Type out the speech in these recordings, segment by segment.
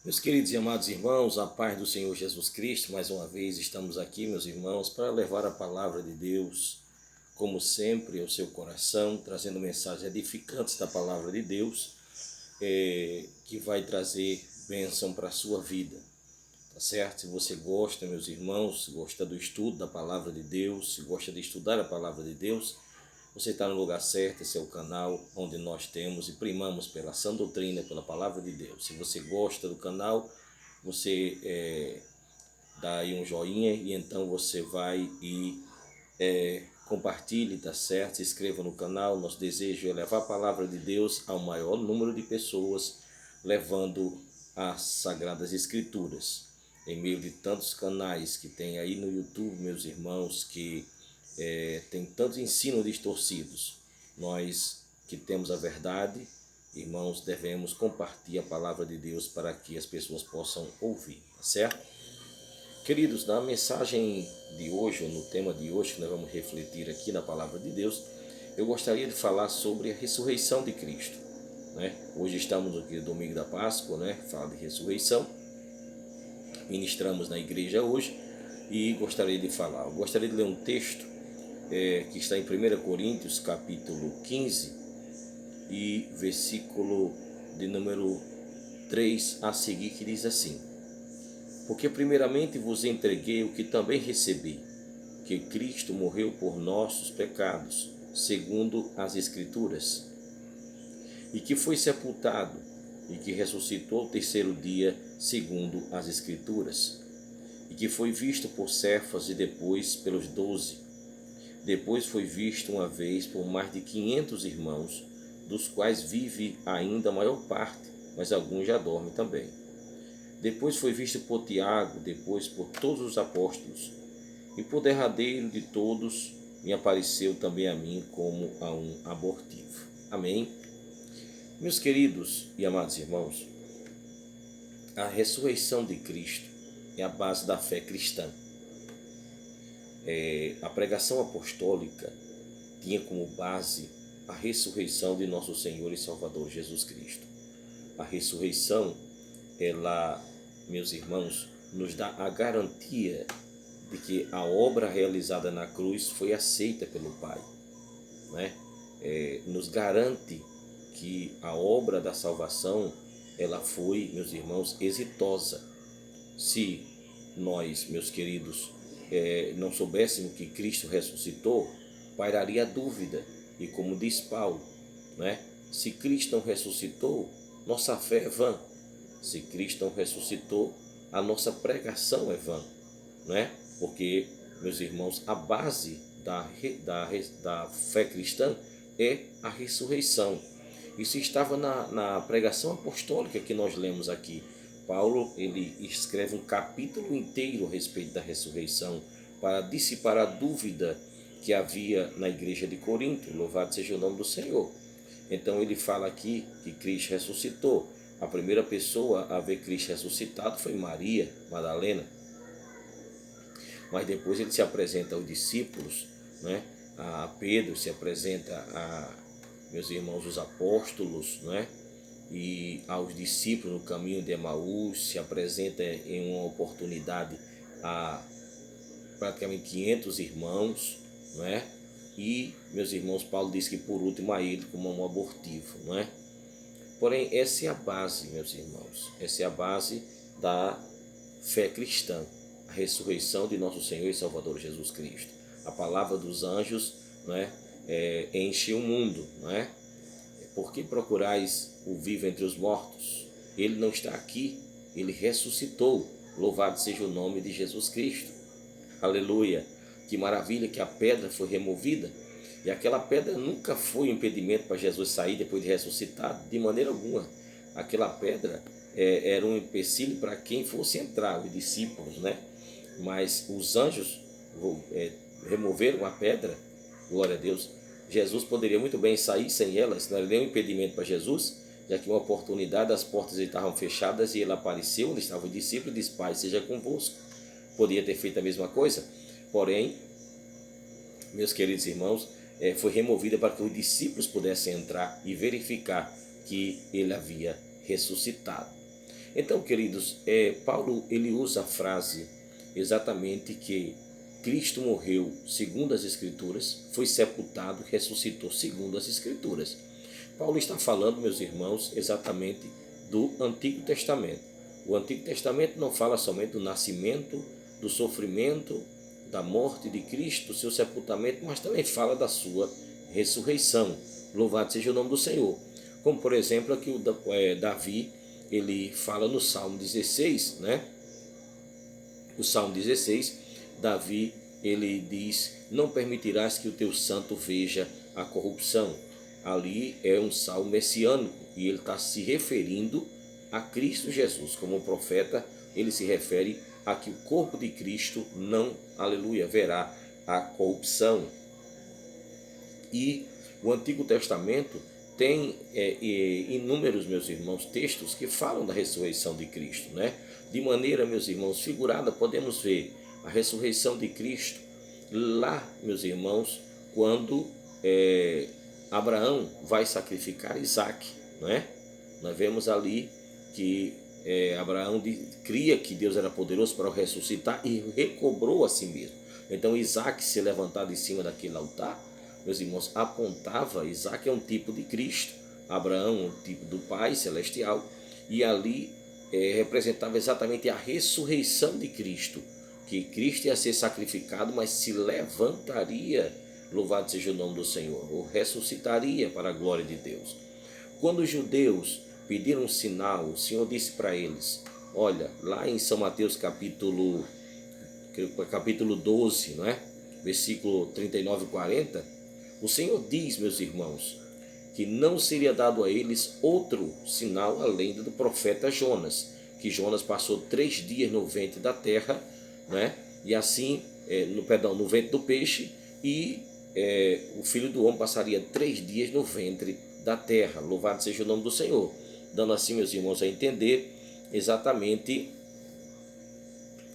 Meus queridos e amados irmãos, a paz do Senhor Jesus Cristo, mais uma vez estamos aqui, meus irmãos, para levar a palavra de Deus, como sempre, ao seu coração, trazendo mensagens edificantes da palavra de Deus, que vai trazer bênção para a sua vida, tá certo? Se você gosta, meus irmãos, gosta do estudo da palavra de Deus, se gosta de estudar a palavra de Deus, você está no lugar certo. Esse é o canal onde nós temos e primamos pela sã doutrina, pela palavra de Deus. Se você gosta do canal, você dá aí um joinha e então você vai e compartilhe, tá certo? Se inscreva no canal. Nosso desejo é levar a palavra de Deus ao maior número de pessoas, levando as Sagradas Escrituras. Em meio de tantos canais que tem aí no YouTube, meus irmãos, que tem tantos ensinos distorcidos. Nós que temos a verdade, irmãos, devemos compartilhar a palavra de Deus para que as pessoas possam ouvir, tá certo? Queridos, na mensagem de hoje, ou no tema de hoje, que nós vamos refletir aqui na palavra de Deus, eu gostaria de falar sobre a ressurreição de Cristo, né? Hoje estamos aqui no domingo da Páscoa, né? Fala de ressurreição. Ministramos na igreja hoje e gostaria de falar. Eu gostaria de ler um texto que está em 1 Coríntios, capítulo 15, e versículo de número 3 a seguir, que diz assim: Porque primeiramente vos entreguei o que também recebi, que Cristo morreu por nossos pecados, segundo as Escrituras, e que foi sepultado, e que ressuscitou ao terceiro dia, segundo as Escrituras, e que foi visto por Cefas e depois pelos 12. Depois foi visto uma vez por mais de 500 irmãos, dos quais vive ainda a maior parte, mas alguns já dormem também. Depois foi visto por Tiago, depois por todos os apóstolos, e por derradeiro de todos me apareceu também a mim como a um abortivo. Amém? Meus queridos e amados irmãos, a ressurreição de Cristo é a base da fé cristã. A pregação apostólica tinha como base a ressurreição de nosso Senhor e Salvador Jesus Cristo. A ressurreição, ela, meus irmãos, nos dá a garantia de que a obra realizada na cruz foi aceita pelo Pai, né? Nos garante que a obra da salvação, ela foi, meus irmãos, exitosa. Se nós, meus queridos, não soubéssemos que Cristo ressuscitou, pairaria a dúvida. E como diz Paulo, né? Se Cristo não ressuscitou, nossa fé é vã. Se Cristo não ressuscitou, a nossa pregação é vã, né? Porque, meus irmãos, a base da fé cristã é a ressurreição. Isso estava na pregação apostólica que nós lemos aqui. Paulo, ele escreve um capítulo inteiro a respeito da ressurreição para dissipar a dúvida que havia na igreja de Corinto. Louvado seja o nome do Senhor. Então ele fala aqui que Cristo ressuscitou. A primeira pessoa a ver Cristo ressuscitado foi Maria Madalena. Mas depois ele se apresenta aos discípulos, né? A Pedro, se apresenta a, meus irmãos, os apóstolos, né? E aos discípulos no caminho de Emaús, se apresenta em uma oportunidade a praticamente 500 irmãos, não é? E, meus irmãos, Paulo diz que por último a ele como um abortivo, não é? Porém, essa é a base, meus irmãos, essa é a base da fé cristã, a ressurreição de nosso Senhor e Salvador Jesus Cristo. A palavra dos anjos, não é? Enche o mundo, não é? Por que procurais o vivo entre os mortos? Ele não está aqui, ele ressuscitou. Louvado seja o nome de Jesus Cristo. Aleluia! Que maravilha que a pedra foi removida. E aquela pedra nunca foi um impedimento para Jesus sair depois de ressuscitado, de maneira alguma. Aquela pedra era um empecilho para quem fosse entrar, os discípulos, né? Mas os anjos removeram a pedra, glória a Deus. Jesus poderia muito bem sair sem elas, não era nenhum impedimento para Jesus, já que uma oportunidade, as portas estavam fechadas e ele apareceu, onde estava o discípulo e disse: Pai, seja convosco. Podia ter feito a mesma coisa, porém, meus queridos irmãos, foi removida para que os discípulos pudessem entrar e verificar que ele havia ressuscitado. Então, queridos, Paulo ele usa a frase exatamente que Cristo morreu segundo as Escrituras, foi sepultado e ressuscitou segundo as Escrituras. Paulo está falando, meus irmãos, exatamente do Antigo Testamento. O Antigo Testamento não fala somente do nascimento, do sofrimento, da morte de Cristo, do seu sepultamento, mas também fala da sua ressurreição. Louvado seja o nome do Senhor. Como, por exemplo, aqui Davi, ele fala no Salmo 16, né? O Salmo 16, Davi, ele diz: não permitirás que o teu santo veja a corrupção. Ali é um salmo messiânico e ele está se referindo a Cristo Jesus. Como profeta, ele se refere a que o corpo de Cristo não, aleluia, verá a corrupção. E o Antigo Testamento tem inúmeros, meus irmãos, textos que falam da ressurreição de Cristo, né? De maneira, meus irmãos, figurada, podemos ver a ressurreição de Cristo lá, meus irmãos, quando Abraão vai sacrificar Isaac, não é? Nós vemos ali que Abraão cria que Deus era poderoso para o ressuscitar e recobrou a si mesmo. Então Isaac se levantado em cima daquele altar, meus irmãos, apontava, Isaac é um tipo de Cristo, Abraão é um tipo do Pai Celestial, e ali representava exatamente a ressurreição de Cristo, que Cristo ia ser sacrificado, mas se levantaria, louvado seja o nome do Senhor, ou ressuscitaria para a glória de Deus. Quando os judeus pediram um sinal, o Senhor disse para eles, olha, lá em São Mateus capítulo 12, não é? Versículo 39 e 40, o Senhor diz, meus irmãos, que não seria dado a eles outro sinal além do profeta Jonas, que Jonas passou 3 dias no ventre da terra, né? E assim, no ventre do peixe, e o Filho do Homem passaria 3 dias no ventre da terra. Louvado seja o nome do Senhor. Dando assim, meus irmãos, a entender exatamente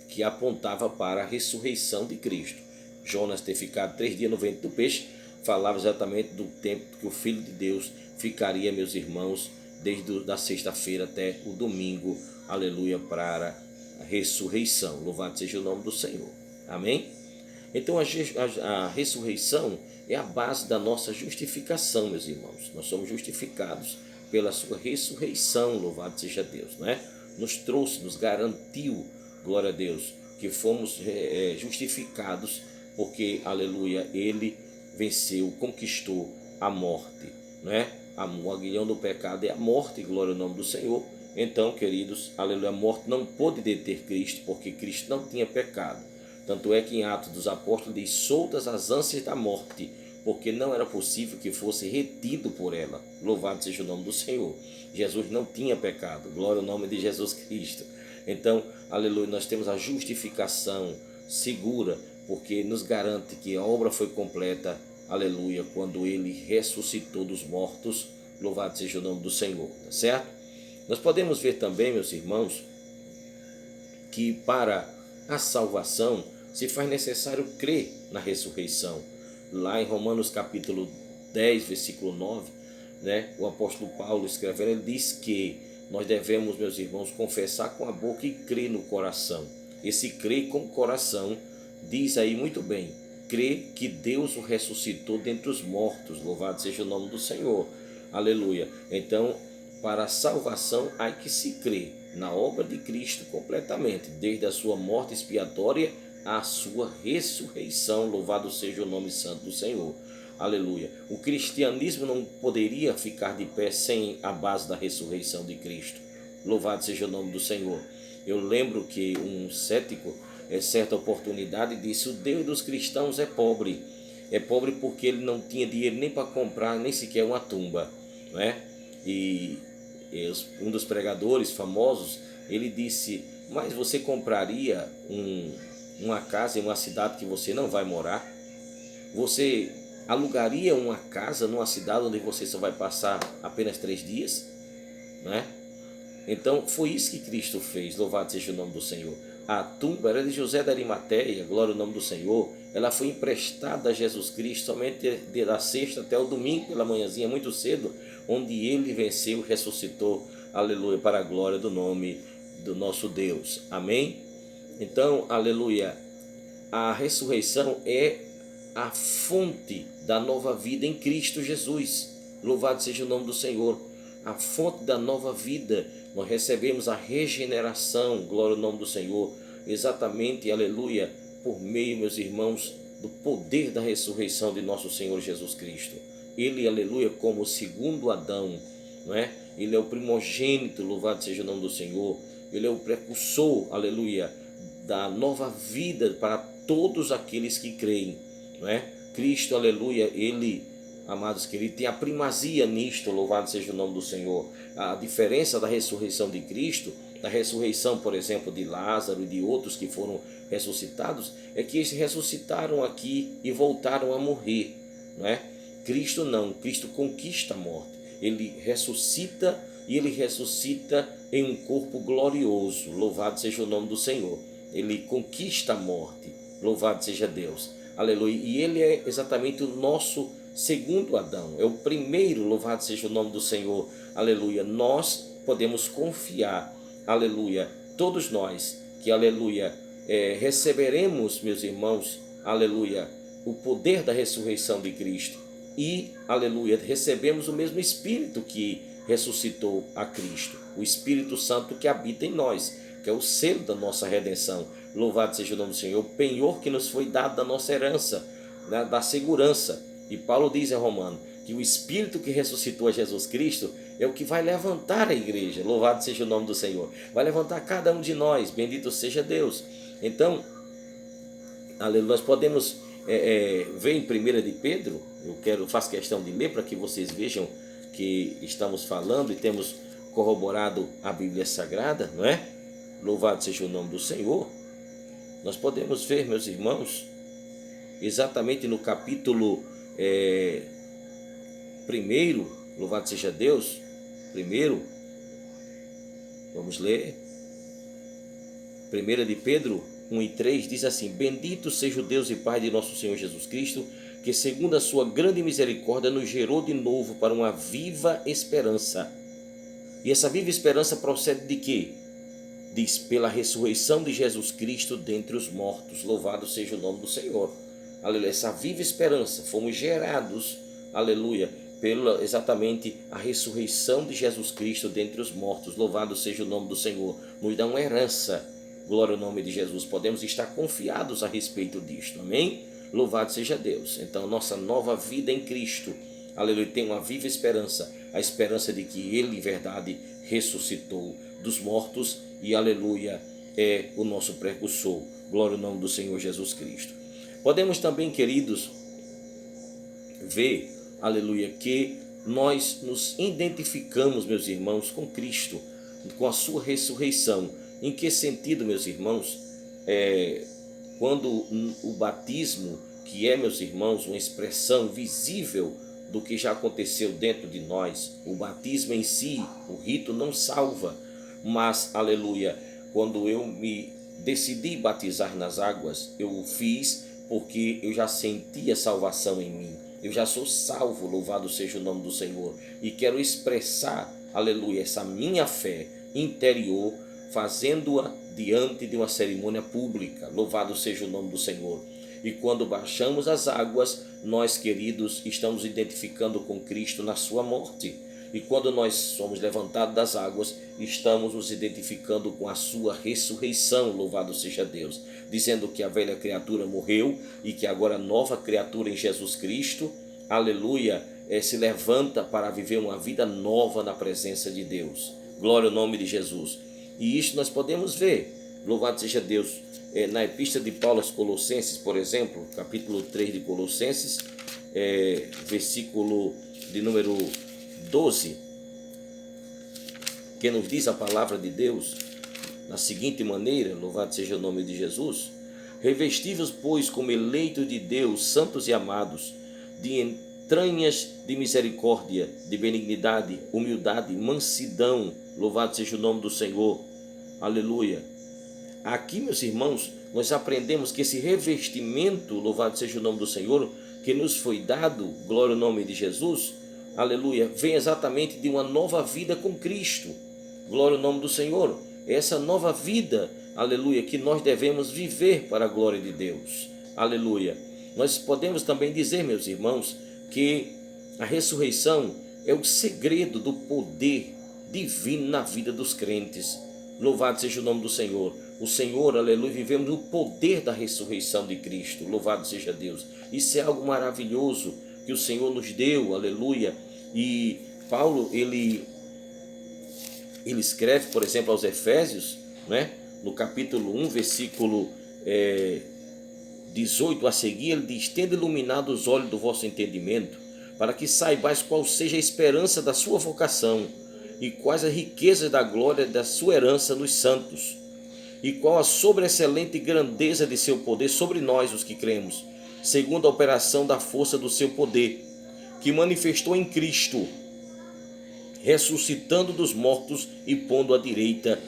que apontava para a ressurreição de Cristo. Jonas ter ficado 3 dias no ventre do peixe falava exatamente do tempo que o Filho de Deus ficaria, meus irmãos, desde da sexta-feira até o domingo, aleluia, para a ressurreição. Louvado seja o nome do Senhor. Amém? Então a ressurreição é a base da nossa justificação, meus irmãos. Nós somos justificados pela sua ressurreição, louvado seja Deus, né? Nos trouxe, nos garantiu, glória a Deus, que fomos justificados porque, aleluia, ele venceu, conquistou a morte, né? O aguilhão do pecado é a morte, glória ao nome do Senhor. Então, queridos, aleluia, a morte não pôde deter Cristo, porque Cristo não tinha pecado. Tanto é que em Atos dos Apóstolos diz, soltas as ânsias da morte, porque não era possível que fosse retido por ela. Louvado seja o nome do Senhor. Jesus não tinha pecado, glória ao nome de Jesus Cristo. Então, aleluia, nós temos a justificação segura, porque nos garante que a obra foi completa, aleluia, quando ele ressuscitou dos mortos, louvado seja o nome do Senhor, tá certo? Nós podemos ver também, meus irmãos, que para a salvação se faz necessário crer na ressurreição. Lá em Romanos capítulo 10, versículo 9, né, o apóstolo Paulo escrevendo, ele diz que nós devemos, meus irmãos, confessar com a boca e crer no coração. Esse crer com o coração diz aí muito bem, crer que Deus o ressuscitou dentre os mortos, louvado seja o nome do Senhor, aleluia. Então, para a salvação há que se crer na obra de Cristo completamente, desde a sua morte expiatória à sua ressurreição, louvado seja o nome santo do Senhor, aleluia. O cristianismo não poderia ficar de pé sem a base da ressurreição de Cristo, louvado seja o nome do Senhor. Eu lembro que um cético, certa oportunidade, disse, o Deus dos cristãos é pobre porque ele não tinha dinheiro nem para comprar nem sequer uma tumba, não é? E um dos pregadores famosos, ele disse, mas você compraria uma casa em uma cidade que você não vai morar? Você alugaria uma casa numa cidade onde você só vai passar apenas 3 dias? Né? Então foi isso que Cristo fez, louvado seja o nome do Senhor. A tumba era de José da Arimateia, glória ao nome do Senhor. Ela foi emprestada a Jesus Cristo somente da sexta até o domingo pela manhãzinha, muito cedo, onde ele venceu e ressuscitou, aleluia, para a glória do nome do nosso Deus. Amém? Então, aleluia, a ressurreição é a fonte da nova vida em Cristo Jesus. Louvado seja o nome do Senhor. A fonte da nova vida. Nós recebemos a regeneração, glória ao nome do Senhor, exatamente, aleluia, por meio, meus irmãos, do poder da ressurreição de nosso Senhor Jesus Cristo. Ele, aleluia, como o segundo Adão, não é? Ele é o primogênito, louvado seja o nome do Senhor. Ele é o precursor, aleluia, da nova vida para todos aqueles que creem, não é? Cristo, aleluia, ele, amados queridos, tem a primazia nisto, louvado seja o nome do Senhor. A diferença da ressurreição de Cristo, da ressurreição, por exemplo, de Lázaro e de outros que foram ressuscitados, é que eles ressuscitaram aqui e voltaram a morrer, não é? Cristo não, Cristo conquista a morte, ele ressuscita e ele ressuscita em um corpo glorioso, louvado seja o nome do Senhor. Ele conquista a morte, louvado seja Deus, aleluia, e ele é exatamente o nosso segundo Adão, é o primeiro, louvado seja o nome do Senhor, aleluia. Nós podemos confiar, aleluia, todos nós, que aleluia, receberemos, meus irmãos, aleluia, o poder da ressurreição de Cristo e, aleluia, recebemos o mesmo Espírito que ressuscitou a Cristo, o Espírito Santo que habita em nós, que é o selo da nossa redenção, louvado seja o nome do Senhor, o penhor que nos foi dado da nossa herança, né, da segurança. E Paulo diz em Romano que o Espírito que ressuscitou a Jesus Cristo é o que vai levantar a igreja, louvado seja o nome do Senhor, vai levantar cada um de nós, bendito seja Deus. Então, aleluia, nós podemos ver em 1 de Pedro, faço questão de ler para que vocês vejam que estamos falando e temos corroborado a Bíblia Sagrada, não é? Louvado seja o nome do Senhor. Nós podemos ver, meus irmãos, exatamente no capítulo 1, louvado seja Deus, 1, vamos ler, 1 de Pedro 1:3 diz assim: bendito seja o Deus e Pai de nosso Senhor Jesus Cristo, que segundo a sua grande misericórdia nos gerou de novo para uma viva esperança. E essa viva esperança procede de quê? Diz, pela ressurreição de Jesus Cristo dentre os mortos, louvado seja o nome do Senhor. Aleluia, essa viva esperança, fomos gerados, aleluia, pela exatamente a ressurreição de Jesus Cristo dentre os mortos, louvado seja o nome do Senhor, nos dá uma herança, glória ao nome de Jesus, podemos estar confiados a respeito disto, amém? Louvado seja Deus. Então nossa nova vida em Cristo, aleluia, tem uma viva esperança, a esperança de que Ele, em verdade, ressuscitou dos mortos e, aleluia, é o nosso precursor, glória ao nome do Senhor Jesus Cristo. Podemos também, queridos, ver, aleluia, que nós nos identificamos, meus irmãos, com Cristo, com a sua ressurreição. Em que sentido, meus irmãos? Quando o batismo, que é, meus irmãos, uma expressão visível do que já aconteceu dentro de nós, o batismo em si, o rito não salva, mas, aleluia, quando eu me decidi batizar nas águas, eu o fiz porque eu já sentia salvação em mim, eu já sou salvo, louvado seja o nome do Senhor, e quero expressar, aleluia, essa minha fé interior, fazendo-a diante de uma cerimônia pública, louvado seja o nome do Senhor. E quando baixamos as águas, nós, queridos, estamos identificando com Cristo na sua morte. E quando nós somos levantados das águas, estamos nos identificando com a sua ressurreição, louvado seja Deus, dizendo que a velha criatura morreu e que agora a nova criatura em Jesus Cristo, aleluia, se levanta para viver uma vida nova na presença de Deus. Glória ao nome de Jesus. E isso nós podemos ver, louvado seja Deus, na epístola de Paulo aos Colossenses, por exemplo, capítulo 3 de Colossenses, versículo de número 12, que nos diz a palavra de Deus na seguinte maneira, louvado seja o nome de Jesus: revesti-vos, pois, como eleitos de Deus, santos e amados, de entranhas de misericórdia, de benignidade, humildade, mansidão, louvado seja o nome do Senhor, aleluia. Aqui, meus irmãos, nós aprendemos que esse revestimento, louvado seja o nome do Senhor, que nos foi dado, glória ao nome de Jesus, aleluia, vem exatamente de uma nova vida com Cristo, glória ao nome do Senhor. é essa nova vida, aleluia, que nós devemos viver para a glória de Deus, aleluia. Nós podemos também dizer, meus irmãos, que a ressurreição é o segredo do poder divino na vida dos crentes. Louvado seja o nome do Senhor. O Senhor, aleluia, vivemos no poder da ressurreição de Cristo. Louvado seja Deus. Isso é algo maravilhoso que o Senhor nos deu, aleluia. E Paulo, ele escreve, por exemplo, aos Efésios, né? No capítulo 1, versículo 18 a seguir, ele diz: tendo iluminado os olhos do vosso entendimento, para que saibais qual seja a esperança da sua vocação, e quais as riquezas da glória da sua herança nos santos, e qual a sobreexcelente grandeza de seu poder sobre nós, os que cremos, segundo a operação da força do seu poder, que manifestou em Cristo, ressuscitando dos mortos e pondo à direita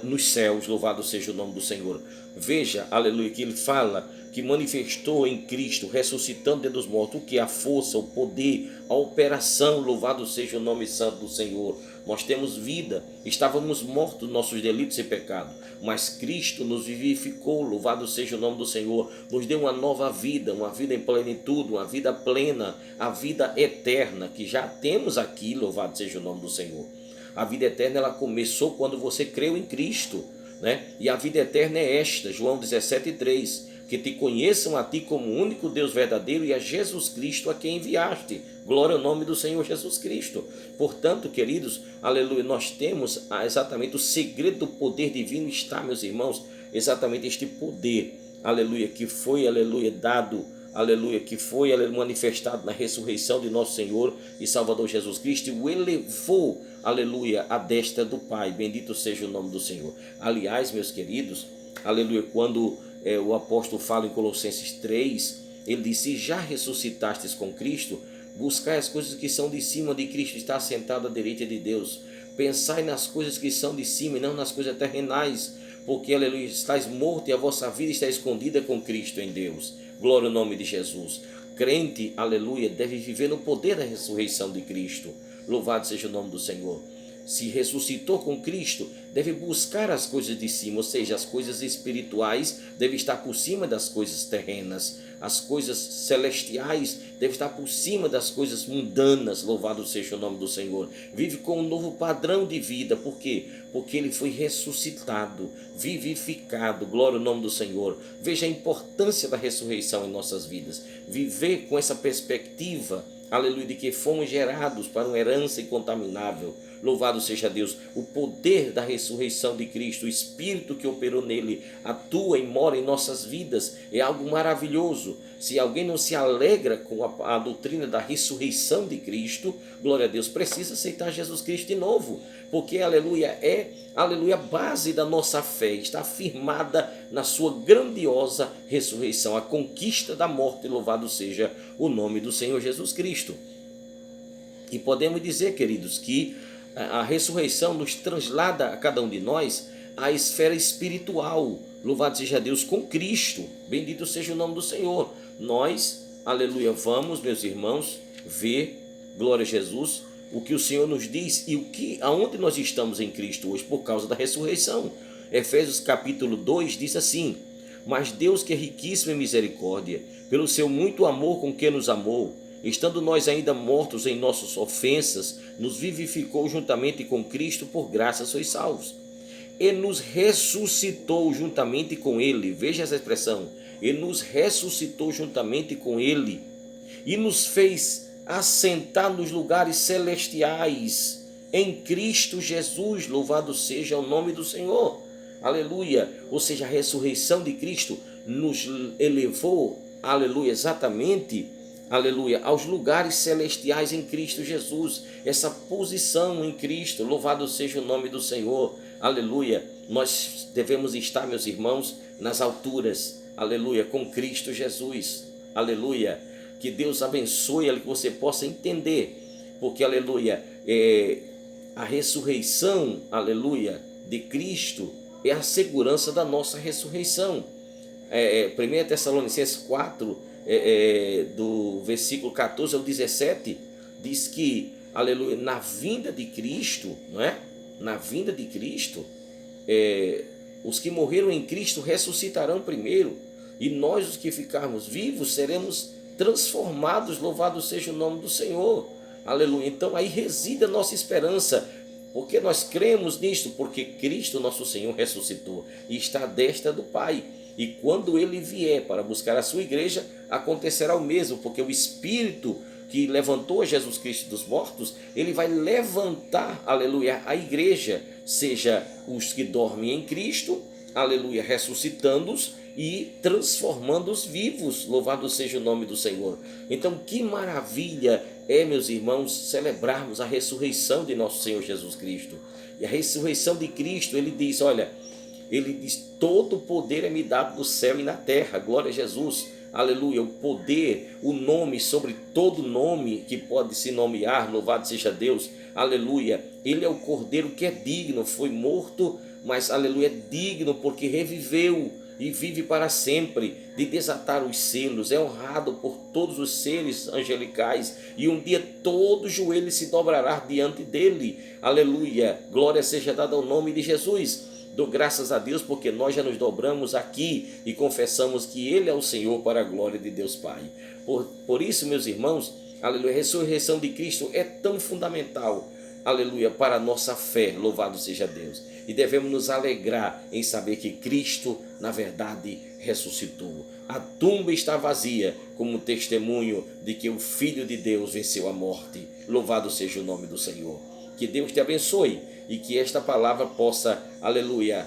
nos céus. Louvado seja o nome do Senhor. Veja, aleluia, que ele fala que manifestou em Cristo, ressuscitando dentre os mortos, o que? A força, o poder, a operação. Louvado seja o nome santo do Senhor. Nós temos vida, estávamos mortos nos nossos delitos e pecados, mas Cristo nos vivificou. Louvado seja o nome do Senhor. Nos deu uma nova vida, uma vida em plenitude, uma vida plena, a vida eterna que já temos aqui. Louvado seja o nome do Senhor. A vida eterna, ela começou quando você creu em Cristo, né? E a vida eterna é esta, João 17:3, que te conheçam a ti como o único Deus verdadeiro e a Jesus Cristo a quem enviaste. Glória ao nome do Senhor Jesus Cristo. Portanto, queridos, aleluia, nós temos exatamente o segredo do poder divino está, meus irmãos, exatamente este poder, aleluia, que foi, aleluia, dado, aleluia, que foi, aleluia, manifestado na ressurreição de nosso Senhor e Salvador Jesus Cristo, e o elevou, aleluia, à destra do Pai. Bendito seja o nome do Senhor. Aliás, meus queridos, aleluia, quando o apóstolo fala em Colossenses 3, ele diz: se já ressuscitastes com Cristo, buscai as coisas que são de cima, de Cristo está assentado à direita de Deus. Pensai nas coisas que são de cima e não nas coisas terrenais, porque, aleluia, estáis morto e a vossa vida está escondida com Cristo em Deus. Glória ao nome de Jesus. Crente, aleluia, deve viver no poder da ressurreição de Cristo. Louvado seja o nome do Senhor. Se ressuscitou com Cristo, deve buscar as coisas de cima, ou seja, as coisas espirituais devem estar por cima das coisas terrenas. As coisas celestiais devem estar por cima das coisas mundanas. Louvado seja o nome do Senhor. Vive com um novo padrão de vida. Por quê? Porque ele foi ressuscitado, vivificado. Glória ao nome do Senhor. Veja a importância da ressurreição em nossas vidas. Viver com essa perspectiva, aleluia, de que fomos gerados para uma herança incontaminável. Louvado seja Deus. O poder da ressurreição de Cristo, o Espírito que operou nele, atua e mora em nossas vidas. É algo maravilhoso. Se alguém não se alegra com a doutrina da ressurreição de Cristo, glória a Deus, precisa aceitar Jesus Cristo de novo. Porque, aleluia, aleluia, a base da nossa fé está firmada na sua grandiosa ressurreição, a conquista da morte. Louvado seja o nome do Senhor Jesus Cristo. E podemos dizer, queridos, que a ressurreição nos translada a cada um de nós à esfera espiritual. Louvado seja Deus, com Cristo. Bendito seja o nome do Senhor. Nós, aleluia, vamos, meus irmãos, ver, glória a Jesus, o que o Senhor nos diz e aonde nós estamos em Cristo hoje por causa da ressurreição. Efésios capítulo 2 diz assim: mas Deus, que é riquíssimo em misericórdia, pelo seu muito amor com que nos amou, estando nós ainda mortos em nossas ofensas, nos vivificou juntamente com Cristo, por graça sois salvos. E nos ressuscitou juntamente com Ele. Veja essa expressão. E nos ressuscitou juntamente com Ele. E nos fez assentar nos lugares celestiais em Cristo Jesus. Louvado seja o nome do Senhor. Aleluia. Ou seja, a ressurreição de Cristo nos elevou, aleluia, exatamente, aleluia, aos lugares celestiais em Cristo Jesus. Essa posição em Cristo, louvado seja o nome do Senhor, aleluia. Nós devemos estar, meus irmãos, nas alturas, aleluia, com Cristo Jesus, aleluia. Que Deus abençoe, que você possa entender, porque, aleluia, a ressurreição, aleluia, de Cristo é a segurança da nossa ressurreição. 1 Tessalonicenses 4, do versículo 14 ao 17, diz que, aleluia, na vinda de Cristo, não é? na vinda de Cristo, os que morreram em Cristo ressuscitarão primeiro, e nós, os que ficarmos vivos, seremos transformados. Louvado seja o nome do Senhor, aleluia. Então aí reside a nossa esperança, porque nós cremos nisto, porque Cristo nosso Senhor ressuscitou e está à destra do Pai, e quando Ele vier para buscar a sua igreja, acontecerá o mesmo, porque o Espírito que levantou Jesus Cristo dos mortos, Ele vai levantar, aleluia, a igreja, seja os que dormem em Cristo, aleluia, ressuscitando-os e transformando-os vivos. Louvado seja o nome do Senhor. Então, que maravilha meus irmãos, celebrarmos a ressurreição de nosso Senhor Jesus Cristo. E a ressurreição de Cristo, Ele diz, olha, Ele diz, todo o poder é me dado no céu e na terra. Glória a Jesus, aleluia. O poder, o nome sobre todo nome que pode se nomear, louvado seja Deus, aleluia. Ele é o Cordeiro que é digno, foi morto, mas aleluia, é digno porque reviveu e vive para sempre, de desatar os selos, é honrado por todos os seres angelicais, e um dia todo joelho se dobrará diante dele, aleluia. Glória seja dada ao nome de Jesus. Dou graças a Deus porque nós já nos dobramos aqui e confessamos que Ele é o Senhor, para a glória de Deus Pai. Por isso, meus irmãos, aleluia, a ressurreição de Cristo é tão fundamental, aleluia, para a nossa fé. Louvado seja Deus. E devemos nos alegrar em saber que Cristo, na verdade, ressuscitou. A tumba está vazia, como testemunho de que o Filho de Deus venceu a morte. Louvado seja o nome do Senhor. Que Deus te abençoe e que esta palavra possa, aleluia,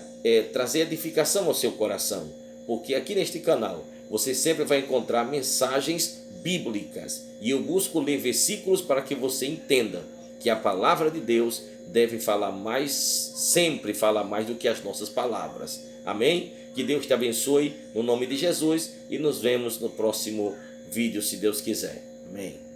trazer edificação ao seu coração. Porque aqui neste canal você sempre vai encontrar mensagens bíblicas. E eu busco ler versículos para que você entenda que a palavra de Deus deve falar mais, sempre falar mais do que as nossas palavras. Amém? Que Deus te abençoe no nome de Jesus e nos vemos no próximo vídeo, se Deus quiser. Amém.